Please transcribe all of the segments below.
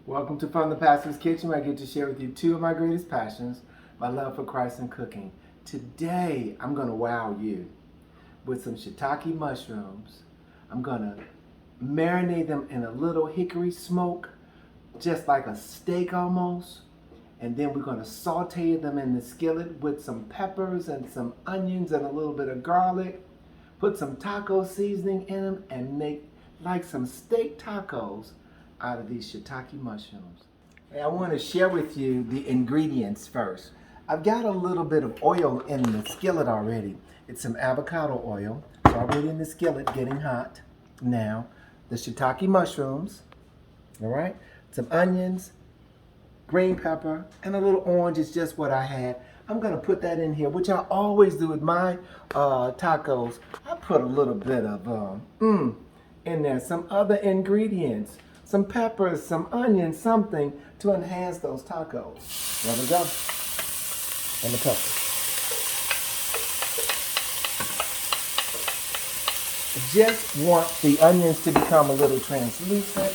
Welcome to From the Pastor's Kitchen, where I get to share with you two of my greatest passions, my love for Christ and cooking. Today, I'm going to wow you with some shiitake mushrooms. I'm going to marinate them in a little hickory smoke, just like a steak almost. And then we're going to saute them in the skillet with some peppers and some onions and a little bit of garlic. Put some taco seasoning in them and make like some steak tacos out of these shiitake mushrooms. I want to share with you the ingredients first. I've got a little bit of oil in the skillet already. It's some avocado oil. It's already in the skillet getting hot. Now, the shiitake mushrooms, all right? Some onions, green pepper, and a little orange is just what I had. I'm gonna put that in here, which I always do with my tacos. I put a little bit of in there, some other ingredients, some peppers, some onions, something to enhance those tacos. There we go. And the peppers. I just want the onions to become a little translucent.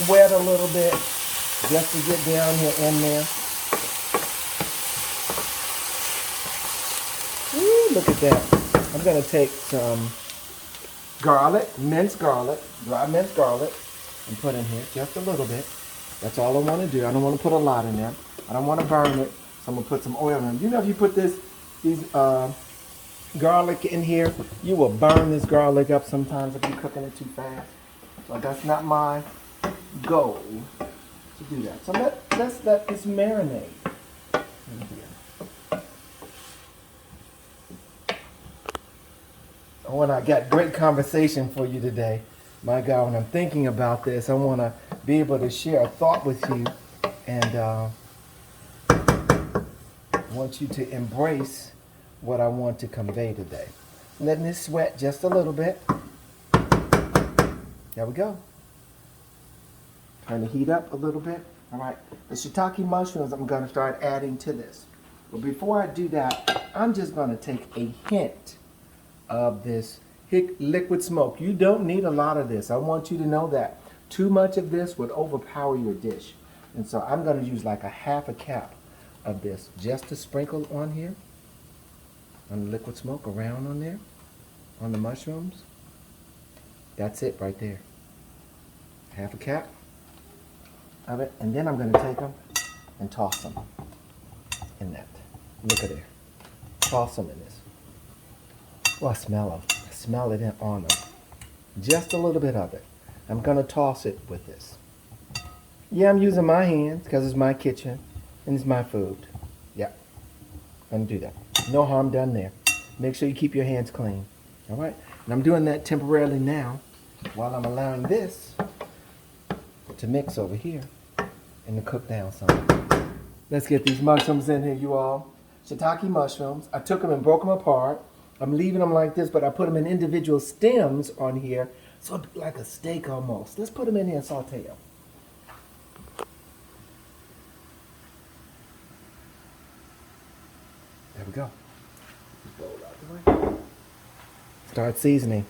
Sweat a little bit just to get down here in there. Ooh, look at that. I'm going to take some garlic, minced garlic, dry minced garlic, and put in here just a little bit. That's all I want to do. I don't want to put a lot in there. I don't want to burn it, so I'm going to put some oil in it. You know, if you put these garlic in here, you will burn this garlic up sometimes if you're cooking it too fast. So that's not my goal to do that. So let's let this marinate in here. Oh, and I got great conversation for you today. My God, when I'm thinking about this, I want to be able to share a thought with you, and I want you to embrace what I want to convey today. Letting this sweat just a little bit. There we go. Turn the heat up a little bit. All right. The shiitake mushrooms I'm going to start adding to this. But before I do that, I'm just going to take a hint of this liquid smoke. You don't need a lot of this. I want you to know that. Too much of this would overpower your dish. And so I'm going to use like a half a cap of this just to sprinkle on here, on the liquid smoke, around on there, on the mushrooms. That's it right there. Half a cap of it. And then I'm going to take them and toss them in that. Look at it. Toss them in this. Oh, I smell it on them. Just a little bit of it. I'm going to toss it with this. Yeah, I'm using my hands because it's my kitchen and it's my food. Yeah, I'm going to do that. No harm done there. Make sure you keep your hands clean. All right? And I'm doing that temporarily now while I'm allowing this to mix over here and to cook down some. Let's get these mushrooms in here, you all. Shiitake mushrooms. I took them and broke them apart. I'm leaving them like this, but I put them in individual stems on here, so it'd be like a steak almost. Let's put them in here and saute them. There we go. Roll out the way. Start seasoning.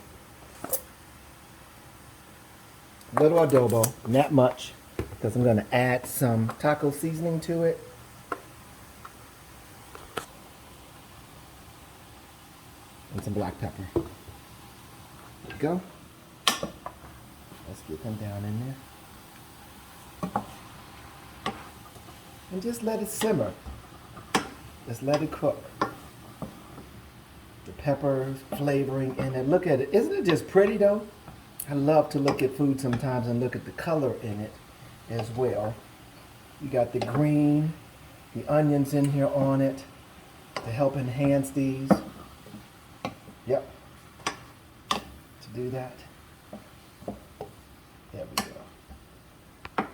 A little adobo, not much, because I'm going to add some taco seasoning to it. And some black pepper. There we go. Let's get them down in there. And just let it simmer. Just let it cook. The peppers, flavoring in it. Look at it. Isn't it just pretty though? I love to look at food sometimes and look at the color in it as well. You got the green, the onions in here on it to help enhance these. Yep. To do that. There we go.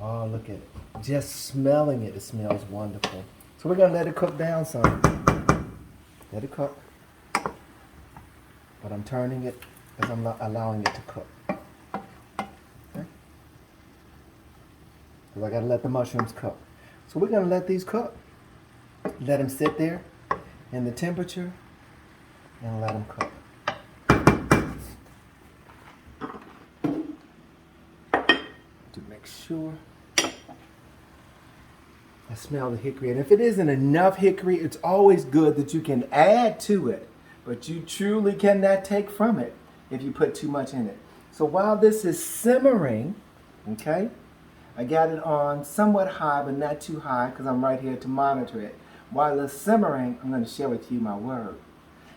Oh, look at it. Just smelling it, it smells wonderful. So we're going to let it cook down some. Let it cook. But I'm turning it because I'm not allowing it to cook. Okay? Because I got to let the mushrooms cook. So we're going to let these cook. Let them sit there in the temperature and let them cook. to make sure. I smell the hickory. And if it isn't enough hickory, it's always good that you can add to it. But you truly cannot take from it if you put too much in it. So while this is simmering, okay, I got it on somewhat high, but not too high because I'm right here to monitor it. While it's simmering, I'm going to share with you my word.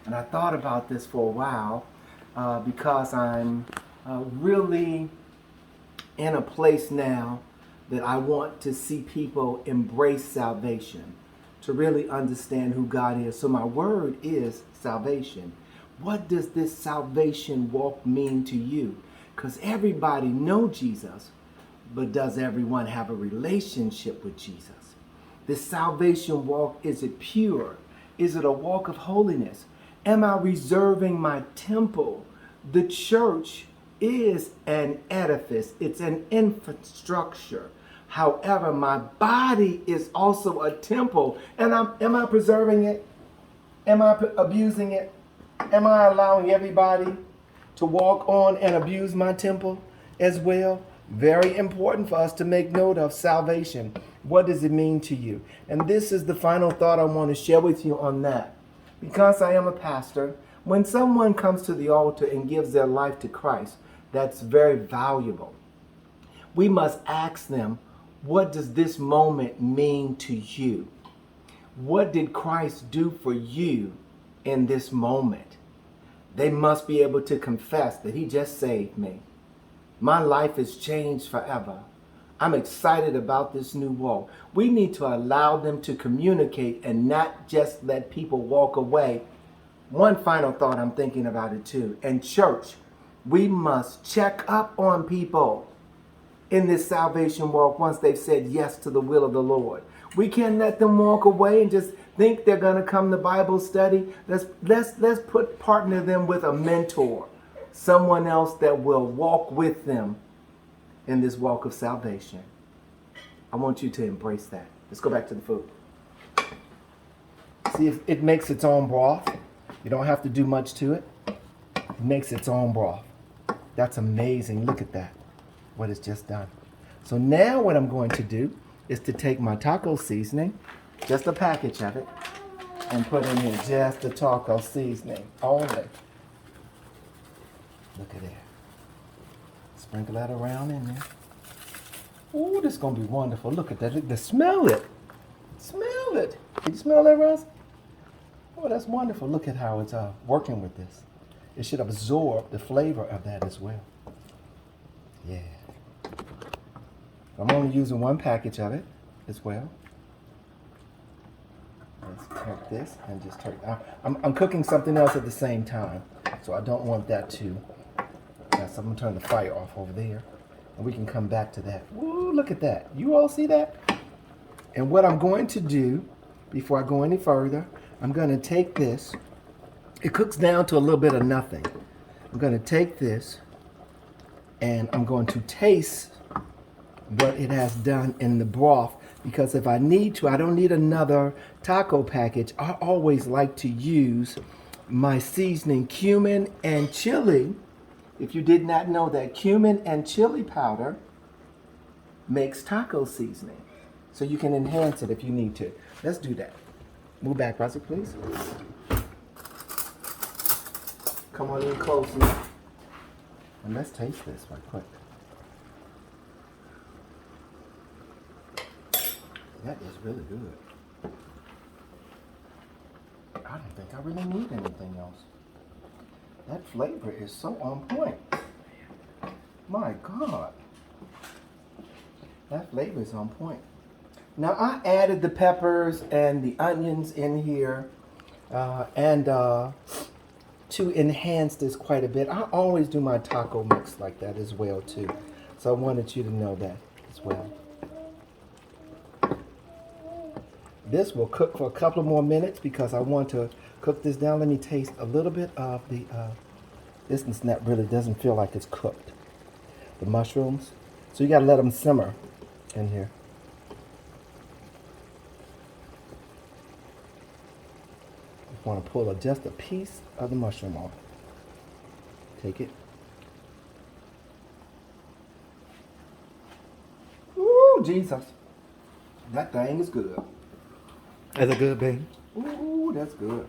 And I thought about this for a while because I'm really in a place now that I want to see people embrace salvation, to really understand who God is. So my word is salvation. What does this salvation walk mean to you? Because everybody knows Jesus, but does everyone have a relationship with Jesus? This salvation walk, is it pure? Is it a walk of holiness? Am I reserving my temple? The church is an edifice. It's an infrastructure. However, my body is also a temple. And am I preserving it? Am I abusing it? Am I allowing everybody to walk on and abuse my temple as well? Very important for us to make note of salvation. What does it mean to you? And this is the final thought I want to share with you on that. Because I am a pastor, when someone comes to the altar and gives their life to Christ, that's very valuable. We must ask them, what does this moment mean to you? What did Christ do for you in this moment? They must be able to confess that he just saved me. My life has changed forever. I'm excited about this new walk. We need to allow them to communicate and not just let people walk away. One final thought, I'm thinking about it too. In church, we must check up on people in this salvation walk once they've said yes to the will of the Lord. We can't let them walk away and just think they're going to come to Bible study. Let's partner them with a mentor, someone else that will walk with them in this walk of salvation. I want you to embrace that. Let's go back to the food. See if it makes its own broth. You don't have to do much to it. It makes its own broth. That's amazing. Look at that. What it's just done. So now what I'm going to do is to take my taco seasoning, just a package of it, and put in here just the taco seasoning only. Look at that. Sprinkle that around in there. Ooh, this is going to be wonderful. Look at that. Look, smell it. Smell it. Can you smell that, Russ? Oh, that's wonderful. Look at how it's working with this. It should absorb the flavor of that as well. Yeah. I'm only using one package of it as well. Let's take this and just take. I'm cooking something else at the same time, so I don't want that to. So I'm gonna turn the fire off over there, and we can come back to that. Woo! Look at that. You all see that? And what I'm going to do before I go any further, I'm going to take this. It cooks down to a little bit of nothing. I'm going to take this, and I'm going to taste what it has done in the broth, because if I need to, I don't need another taco package. I always like to use my seasoning, cumin and chili. If you did not know that, cumin and chili powder makes taco seasoning. So you can enhance it if you need to. Let's do that. Move back, Russell, please. Come on in close now. And let's taste this right quick. That is really good. I don't think I really need anything else. That flavor is so on point. My God. That flavor is on point. Now I added the peppers and the onions in here to enhance this quite a bit. I always do my taco mix like that as well too. So I wanted you to know that as well. This will cook for a couple more minutes because I want to cook this down. Let me taste a little bit of the, this not really doesn't feel like it's cooked. The mushrooms. So you gotta let them simmer in here. Just want to pull just a piece of the mushroom off. Take it. Ooh, Jesus. That thing is good. That's a good baby. Ooh, that's good.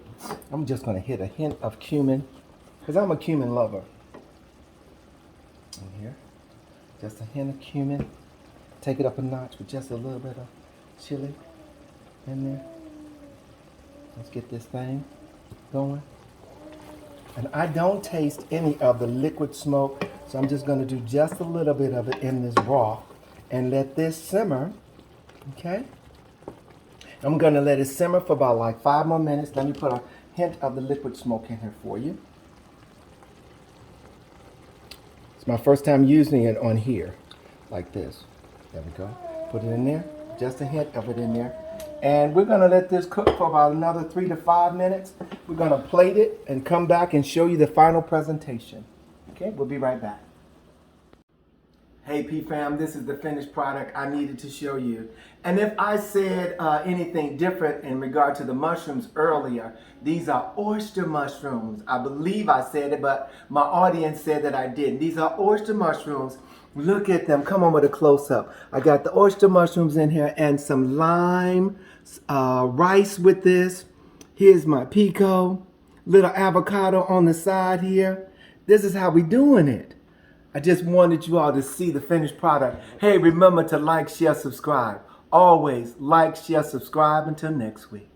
I'm just going to hit a hint of cumin because I'm a cumin lover. In here. Just a hint of cumin. Take it up a notch with just a little bit of chili in there. Let's get this thing going. And I don't taste any of the liquid smoke, so I'm just going to do just a little bit of it in this broth and let this simmer. Okay? I'm going to let it simmer for about like 5 more minutes. Let me put a hint of the liquid smoke in here for you. It's my first time using it on here, like this. There we go. Put it in there. Just a hint of it in there. And we're going to let this cook for about another 3 to 5 minutes. We're going to plate it and come back and show you the final presentation. Okay, we'll be right back. Hey P-Fam, this is the finished product I needed to show you. And if I said anything different in regard to the mushrooms earlier, these are oyster mushrooms. I believe I said it, but my audience said that I didn't. These are oyster mushrooms. Look at them. Come on with a close-up. I got the oyster mushrooms in here and some lime rice with this. Here's my pico. Little avocado on the side here. This is how we doing it. I just wanted you all to see the finished product. Hey, remember to like, share, subscribe. Always like, share, subscribe. Until next week.